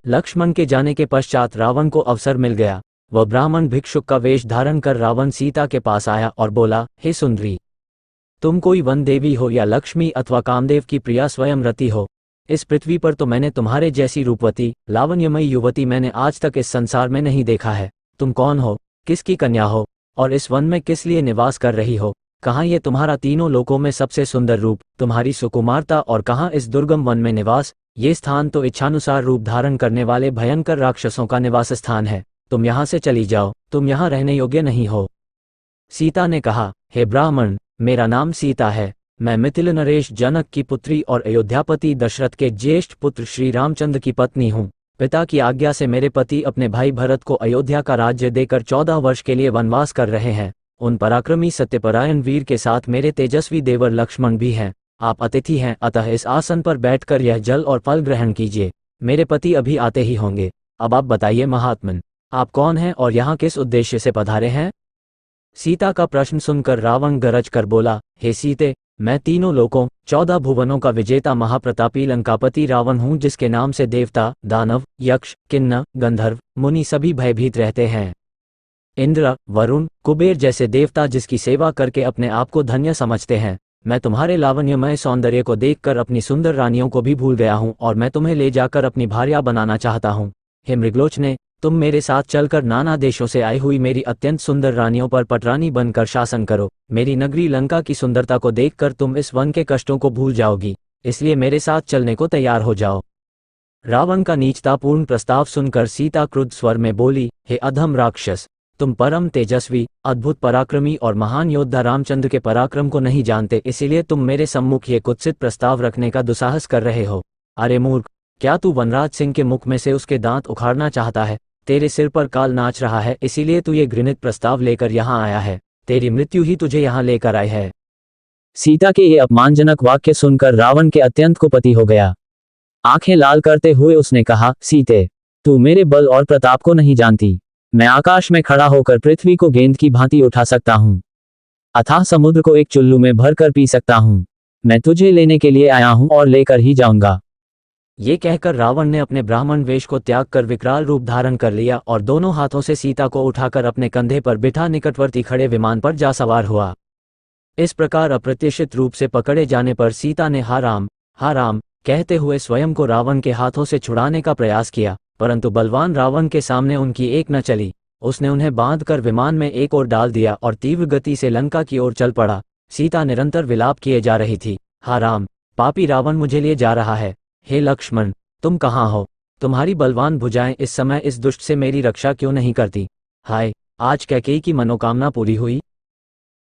लक्ष्मण के जाने के पश्चात रावण को अवसर मिल गया। वह ब्राह्मण भिक्षुक का वेश धारण कर रावण सीता के पास आया और बोला, हे सुंदरी, तुम कोई वन देवी हो या लक्ष्मी अथवा कामदेव की प्रिया स्वयं रति हो। इस पृथ्वी पर तो मैंने तुम्हारे जैसी रूपवती लावण्यमयी युवती मैंने आज तक इस संसार में नहीं देखा है। तुम कौन हो, किसकी कन्या हो और इस वन में किस लिए निवास कर रही हो? कहाँ ये तुम्हारा तीनों लोकों में सबसे सुंदर रूप, तुम्हारी सुकुमारता, और कहाँ इस दुर्गम वन में निवास? ये स्थान तो इच्छानुसार रूप धारण करने वाले भयंकर राक्षसों का निवास स्थान है। तुम यहाँ से चली जाओ, तुम यहाँ रहने योग्य नहीं हो। सीता ने कहा, हे ब्राह्मण, मेरा नाम सीता है। मैं मिथिल नरेश जनक की पुत्री और अयोध्यापति दशरथ के ज्येष्ठ पुत्र श्री रामचंद्र की पत्नी हूँ। पिता की आज्ञा से मेरे पति अपने भाई भरत को अयोध्या का राज्य देकर 14 वर्ष के लिए वनवास कर रहे हैं। उन पराक्रमी सत्यपरायण वीर के साथ मेरे तेजस्वी देवर लक्ष्मण भी हैं। आप अतिथि हैं, अतः इस आसन पर बैठकर यह जल और फल ग्रहण कीजिए। मेरे पति अभी आते ही होंगे। अब आप बताइए महात्मन, आप कौन हैं और यहाँ किस उद्देश्य से पधारे हैं? सीता का प्रश्न सुनकर रावण गरज कर बोला, हे सीते, मैं तीनों लोकों 14 भुवनों का विजेता महाप्रतापी लंकापति रावण हूँ, जिसके नाम से देवता, दानव, यक्ष, किन्नर, गंधर्व, मुनि सभी भयभीत रहते हैं। इंद्र, वरुण, कुबेर जैसे देवता जिसकी सेवा करके अपने आप को धन्य समझते हैं। मैं तुम्हारे लावण्यमय सौंदर्य को देखकर अपनी सुंदर रानियों को भी भूल गया हूँ और मैं तुम्हें ले जाकर अपनी भार्या बनाना चाहता हूँ। हे मृगलोचने, तुम मेरे साथ चलकर नाना देशों से आई हुई मेरी अत्यंत सुंदर रानियों पर पटरानी बनकर शासन करो। मेरी नगरी लंका की सुंदरता को देखकर तुम इस वन के कष्टों को भूल जाओगी, इसलिए मेरे साथ चलने को तैयार हो जाओ। रावण का नीचतापूर्ण प्रस्ताव सुनकर सीता क्रुद्ध स्वर में बोली, हे अधम राक्षस, तुम परम तेजस्वी, अद्भुत पराक्रमी और महान योद्धा रामचंद्र के पराक्रम को नहीं जानते, इसीलिए तुम मेरे सम्मुख ये कुत्सित प्रस्ताव रखने का दुस्साहस कर रहे हो। अरे मूर्ख, क्या तू वनराज सिंह के मुख में से उसके दांत उखाड़ना चाहता है? तेरे सिर पर काल नाच रहा है, इसीलिए तू ये घृणित प्रस्ताव लेकर यहाँ आया है। तेरी मृत्यु ही तुझे यहाँ लेकर आई है। सीता के ये अपमानजनक वाक्य सुनकर रावण के अत्यंत कुपित हो गया। आंखें लाल करते हुए उसने कहा, सीते, तू मेरे बल और प्रताप को नहीं जानती। मैं आकाश में खड़ा होकर पृथ्वी को गेंद की भांति उठा सकता हूँ, अथाह समुद्र को एक चुल्लू में भरकर पी सकता हूँ। मैं तुझे लेने के लिए आया हूँ और लेकर ही जाऊंगा। ये कहकर रावण ने अपने ब्राह्मण वेश को त्याग कर विकराल रूप धारण कर लिया और दोनों हाथों से सीता को उठाकर अपने कंधे पर बिठा निकटवर्ती खड़े विमान पर जा सवार हुआ। इस प्रकार अप्रत्याशित रूप से पकड़े जाने पर सीता ने हा राम कहते हुए स्वयं को रावण के हाथों से छुड़ाने का प्रयास किया, परंतु बलवान रावण के सामने उनकी एक न चली। उसने उन्हें बांधकर विमान में एक ओर डाल दिया और तीव्र गति से लंका की ओर चल पड़ा। सीता निरंतर विलाप किए जा रही थी, हा राम, पापी रावण मुझे लिए जा रहा है। हे लक्ष्मण, तुम कहाँ हो? तुम्हारी बलवान भुजाएं इस समय इस दुष्ट से मेरी रक्षा क्यों नहीं करती? हाय, आज कैकेयी की मनोकामना पूरी हुई।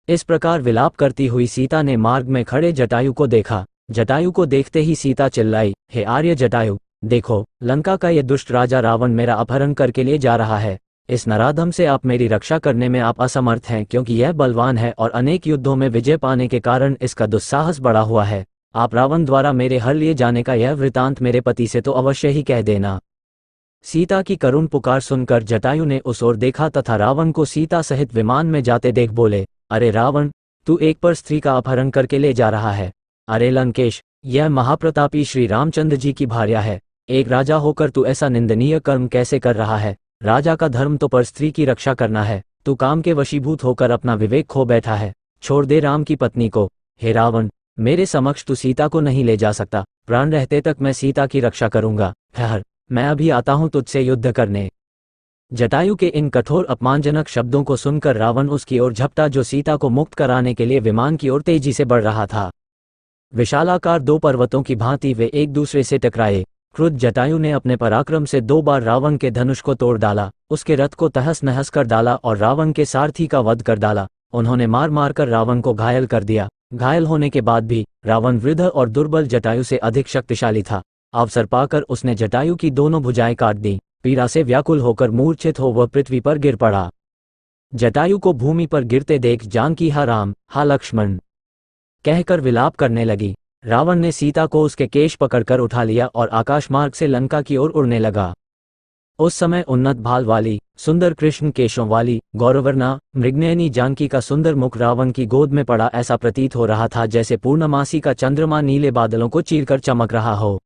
इस प्रकार विलाप करती हुई सीता ने मार्ग में खड़े जटायु को देखा। जटायु को देखते ही सीता चिल्लाई, हे आर्य जटायु, देखो, लंका का ये दुष्ट राजा रावण मेरा अपहरण करके ले जा रहा है। इस नराधम से आप मेरी रक्षा करने में आप असमर्थ हैं, क्योंकि यह बलवान है और अनेक युद्धों में विजय पाने के कारण इसका दुस्साहस बढ़ा हुआ है। आप रावण द्वारा मेरे हर लिए जाने का यह वृतांत मेरे पति से तो अवश्य ही कह देना। सीता की करुण पुकार सुनकर जटायु ने उस ओर देखा तथा रावण को सीता सहित विमान में जाते देख बोले, अरे रावण, तू एक पर स्त्री का अपहरण करके ले जा रहा है। अरे लंकेश, यह महाप्रतापी श्री रामचंद्र जी की भार्या है। एक राजा होकर तू ऐसा निंदनीय कर्म कैसे कर रहा है? राजा का धर्म तो पर स्त्री की रक्षा करना है। तू काम के वशीभूत होकर अपना विवेक खो बैठा है। छोड़ दे राम की पत्नी को। हे रावण, मेरे समक्ष तू सीता को नहीं ले जा सकता। प्राण रहते तक मैं सीता की रक्षा करूंगा। ठहर, मैं अभी आता हूं तुझसे युद्ध करने। जटायु के इन कठोर अपमानजनक शब्दों को सुनकर रावण उसकी ओर झपटा, जो सीता को मुक्त कराने के लिए विमान की ओर तेजी से बढ़ रहा था। विशालाकार दो पर्वतों की भांति वे एक दूसरे से टकराए। क्रुद्ध जटायु ने अपने पराक्रम से 2 बार रावण के धनुष को तोड़ डाला, उसके रथ को तहस नहस कर डाला और रावण के सारथी का वध कर डाला। उन्होंने मार मार कर रावण को घायल कर दिया। घायल होने के बाद भी रावण वृद्ध और दुर्बल जटायु से अधिक शक्तिशाली था। अवसर पाकर उसने जटायु की दोनों भुजाएं काट दी। पीड़ा से व्याकुल होकर मूर्छित हो वह पृथ्वी पर गिर पड़ा। जटायु को भूमि पर गिरते देख जानकी हा राम, हा लक्ष्मण कहकर विलाप करने लगी। रावण ने सीता को उसके केश पकड़कर उठा लिया और आकाश मार्ग से लंका की ओर उड़ने लगा। उस समय उन्नत भाल वाली, सुंदर कृष्ण केशों वाली, गौरवर्णा, मृगनयनी जानकी का सुंदर मुख रावण की गोद में पड़ा ऐसा प्रतीत हो रहा था जैसे पूर्णमासी का चंद्रमा नीले बादलों को चीरकर चमक रहा हो।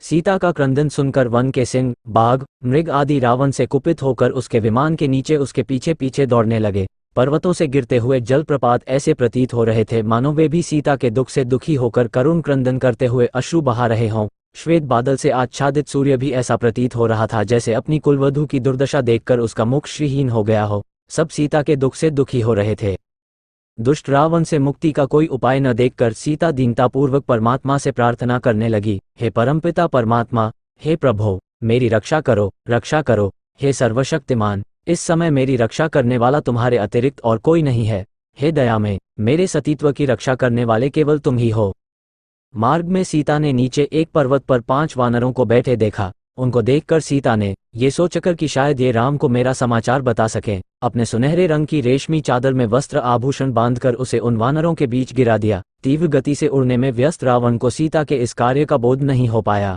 सीता का क्रंदन सुनकर वन के सिंह, बाघ, मृग आदि रावण से कुपित होकर उसके विमान के नीचे उसके पीछे पीछे दौड़ने लगे। पर्वतों से गिरते हुए जलप्रपात ऐसे प्रतीत हो रहे थे मानो वे भी सीता के दुख से दुखी होकर करुण क्रंदन करते हुए अश्रु बहा रहे हों। श्वेत बादल से आच्छादित सूर्य भी ऐसा प्रतीत हो रहा था जैसे अपनी कुलवधू की दुर्दशा देखकर उसका मुख श्रीहीन हो गया हो। सब सीता के दुख से दुखी हो रहे थे। दुष्ट रावण से मुक्ति का कोई उपाय न देखकर सीता दीनतापूर्वक परमात्मा से प्रार्थना करने लगी, हे परमपिता परमात्मा, हे प्रभो, मेरी रक्षा करो, रक्षा करो, हे सर्वशक्तिमान। इस समय मेरी रक्षा करने वाला तुम्हारे अतिरिक्त और कोई नहीं है। हे दयामय, मेरे सतीत्व की रक्षा करने वाले केवल तुम ही हो। मार्ग में सीता ने नीचे एक पर्वत पर 5 वानरों को बैठे देखा। उनको देखकर सीता ने ये सोचकर कि शायद ये राम को मेरा समाचार बता सकें, अपने सुनहरे रंग की रेशमी चादर में वस्त्र आभूषण बांधकर उसे उन वानरों के बीच गिरा दिया। तीव्र गति से उड़ने में व्यस्त रावण को सीता के इस कार्य का बोध नहीं हो पाया।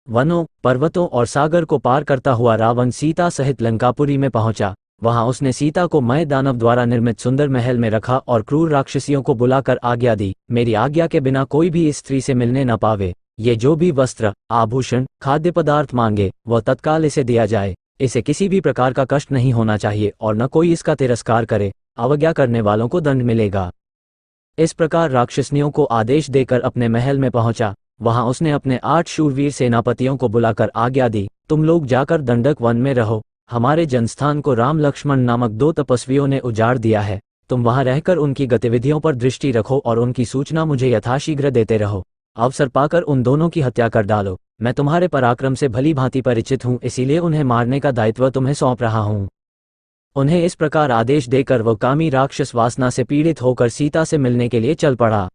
वनों, पर्वतों और सागर को पार करता हुआ रावण सीता सहित लंकापुरी में पहुंचा। वहां उसने सीता को मय दानव द्वारा निर्मित सुंदर महल में रखा और क्रूर राक्षसियों को बुलाकर आज्ञा दी, मेरी आज्ञा के बिना कोई भी इस स्त्री से मिलने न पावे। ये जो भी वस्त्र, आभूषण, खाद्य पदार्थ मांगे वह तत्काल इसे दिया जाए। इसे किसी भी प्रकार का कष्ट नहीं होना चाहिए और न कोई इसका तिरस्कार करे। अवज्ञा करने वालों को दंड मिलेगा। इस प्रकार राक्षसनियों को आदेश देकर अपने महल में पहुंचा। वहां उसने अपने 8 शूरवीर सेनापतियों को बुलाकर आज्ञा दी, तुम लोग जाकर दंडक वन में रहो। हमारे जनस्थान को राम लक्ष्मण नामक 2 तपस्वियों ने उजाड़ दिया है। तुम वहां रहकर उनकी गतिविधियों पर दृष्टि रखो और उनकी सूचना मुझे यथाशीघ्र देते रहो। अवसर पाकर उन दोनों की हत्या कर डालो। मैं तुम्हारे पराक्रम से भली भांति परिचित हूं, इसीलिए उन्हें मारने का दायित्व तुम्हें सौंप रहा हूं। उन्हें इस प्रकार आदेश देकर वह कामी राक्षस वासना से पीड़ित होकर सीता से मिलने के लिए चल पड़ा।